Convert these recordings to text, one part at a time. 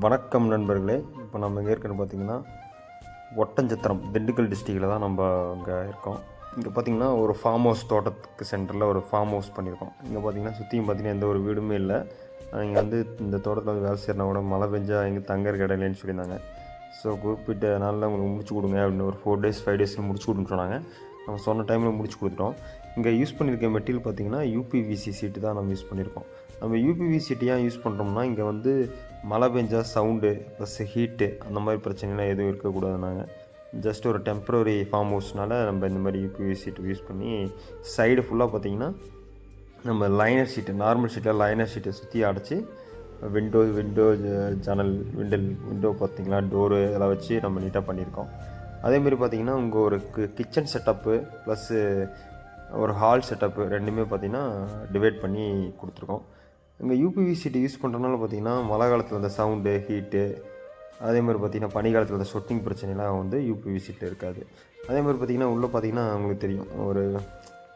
வணக்கம் நண்பர்களே. இப்போ நம்ம இங்கே இருக்கிறது பார்த்திங்கன்னா ஒட்டஞ்சத்திரம், திண்டுக்கல் டிஸ்ட்ரிக்டில் தான் நம்ம இங்கே இருக்கோம். இங்கே பார்த்திங்கன்னா ஒரு ஃபார்ம் ஹவுஸ், தோட்டத்துக்கு சென்டரில் ஒரு ஃபார்ம் ஹவுஸ் பண்ணியிருக்கோம். இங்கே பார்த்திங்கன்னா சுற்றியும் பார்த்திங்கன்னா எந்த ஒரு வீடுமே இல்லை. இங்கே வந்து இந்த தோட்டத்தில் வந்து வேலை செய்யறனா கூட மழை பெஞ்சா இங்கே தங்கறதுக்கு இடம் இல்லைன்னு சொல்லியிருந்தாங்க. ஸோ குறிப்பிட்ட நாளில் உங்களுக்கு முடிச்சு கொடுங்க அப்படின்னு ஒரு 4 days 5 days முடிச்சு கொடுன்னு சொன்னாங்க. நம்ம சொன்ன டைமில் முடிச்சு கொடுத்துட்டோம். இங்கே யூஸ் பண்ணியிருக்க மெட்டீரியல் பார்த்திங்கன்னா யூபிவிசி சீட்டு தான் நம்ம யூஸ் பண்ணியிருக்கோம். நம்ம யூபிவி சீட்டு ஏன் யூஸ் பண்ணுறோம்னா, இங்கே வந்து மழை பெஞ்சா சவுண்டு ப்ளஸ் ஹீட்டு அந்த மாதிரி பிரச்சனைலாம் எதுவும் இருக்கக்கூடாதுனாங்க. ஜஸ்ட் ஒரு டெம்ப்ரவரி ஃபார்ம் ஹவுஸ்னால நம்ம இந்த மாதிரி யூபிவி சீட்டு யூஸ் பண்ணி சைடு ஃபுல்லாக பார்த்திங்கன்னா நம்ம லைனர் ஷீட்டு, நார்மல் ஷீட்டில் லைனர் ஷீட்டை சுற்றி அடைச்சி விண்டோ ஜன்னல் விண்டோ பார்த்திங்கன்னா டோரு இதெல்லாம் வச்சு நம்ம நீட்டாக பண்ணியிருக்கோம். அதேமாரி பார்த்திங்கன்னா உங்கள் ஒரு கிச்சன் செட்டப்பு ப்ளஸ்ஸு ஒரு ஹால் செட்டப்பு ரெண்டுமே பார்த்திங்கன்னா டிவைட் பண்ணி கொடுத்துருக்கோம். இங்கே யூபிவி சீட்டு யூஸ் பண்ணுறதுனால பார்த்திங்கன்னா மழை காலத்தில் அந்த சவுண்டு ஹீட்டு, அதேமாதிரி பார்த்திங்கன்னா பனி காலத்தில் அந்த சொட்டிங் பிரச்சனைலாம் வந்து யூபிவி சீட்டில் இருக்காது. அதேமாதிரி பார்த்திங்கன்னா உள்ளே பார்த்திங்கன்னா உங்களுக்கு தெரியும் ஒரு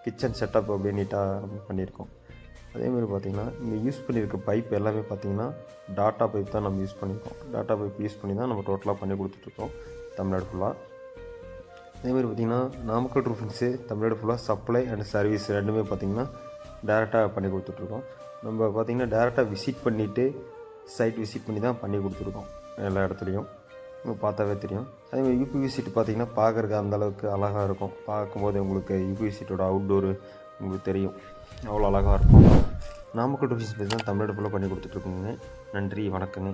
கிச்சன் செட்டப் அப்படியே நீட்டாக நம்ம பண்ணியிருக்கோம். அதேமாதிரி பார்த்திங்கன்னா இங்கே யூஸ் பண்ணியிருக்க பைப் எல்லாமே பார்த்திங்கன்னா டாட்டா பைப் தான் நம்ம யூஸ் பண்ணியிருக்கோம். டாட்டா பைப் யூஸ் பண்ணி தான் நம்ம டோட்டலாக பண்ணி கொடுத்துட்ருக்கோம் தமிழ்நாடு ஃபுல்லாக. அதேமாதிரி பார்த்திங்கன்னா நாமக்கல் ரூஃபிங்ஸு தமிழ்நாடு ஃபுல்லாக சப்ளை அண்ட் சர்வீஸ் ரெண்டுமே பார்த்திங்கன்னா டேரெக்டாக பண்ணி கொடுத்துட்ருக்கோம். நம்ம பார்த்திங்கன்னா டேரெக்டாக விசிட் பண்ணிவிட்டு சைட் விசிட் பண்ணி தான் பண்ணி கொடுத்துருக்கோம் எல்லா இடத்துலையும். உங்களுக்கு பார்த்தாவே தெரியும். அதேமாதிரி யூபிவி சீட்டு பார்த்திங்கன்னா பார்க்குறதுக்கு அந்தளவுக்கு அழகாக இருக்கும். பார்க்கும்போது உங்களுக்கு யூபிவி சீட்டோட அவுட்டோரு உங்களுக்கு தெரியும், அவ்வளோ அழகாக இருக்கும். நாமக்கல் ரூஃபிங்ஸ் பற்றி தான் தமிழ்நாடு ஃபுல்லாக பண்ணி கொடுத்துட்ருக்கோங்க. நன்றி, வணக்கங்க.